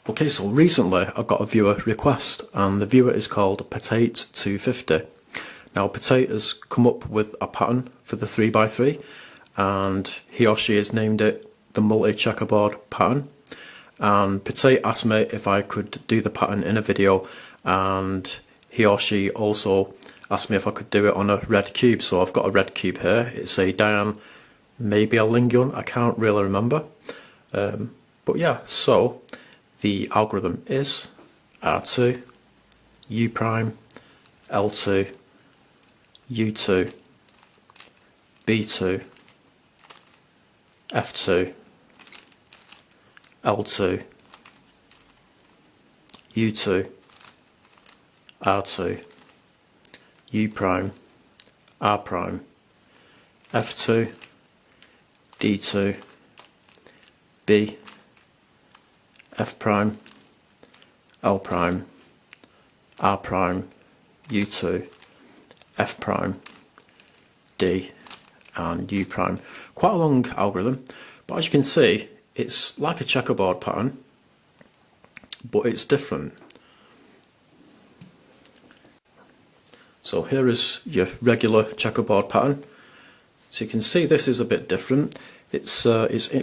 Okay, so recently I got a viewer request, and the viewer is called PATATE250. Now PATATE has come up with a pattern for the 3x3, and he or she has named it the Multi Checkerboard pattern. And PATATE asked me if I could do the pattern in a video, and he or she also asked me if I could do it on a red cube. So I've got a red cube here. It's a Diane, maybe a Lingyun, I can't really remember. But yeah, so the algorithm is R2, U prime, L2, U2, B2, F2, L2, U2, R2, U prime, R prime, F2, D2, B, F prime, L prime, R prime, U2, F prime, D, and U prime. Quite a long algorithm, but as you can see, it's like a checkerboard pattern, but it's different. So here is your regular checkerboard pattern. So you can see this is a bit different. It's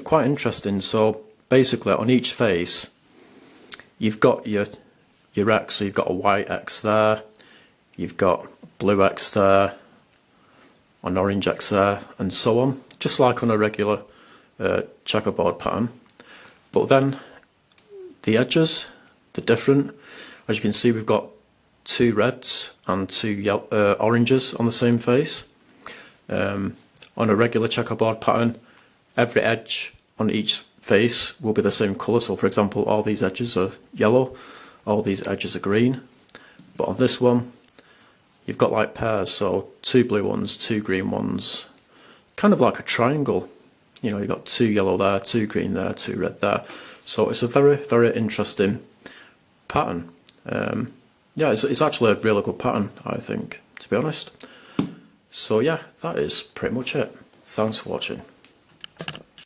quite interesting. So basically on each face you've got your X, so you've got a white X there, you've got blue X there, an orange X there, and so on, just like on a regular checkerboard pattern. But then the edges, they're different. As you can see, we've got two reds and two oranges on the same face. On a regular checkerboard pattern, every edge on each face will be the same colour. So for example, all these edges are yellow, all these edges are green. But on this one, you've got like pairs, so two blue ones, two green ones, kind of like a triangle. You know, you've got two yellow there, two green there, two red there. So it's a very, very interesting pattern. Yeah, it's actually a really good pattern, I think, to be honest. So yeah, that is pretty much it. Thanks for watching.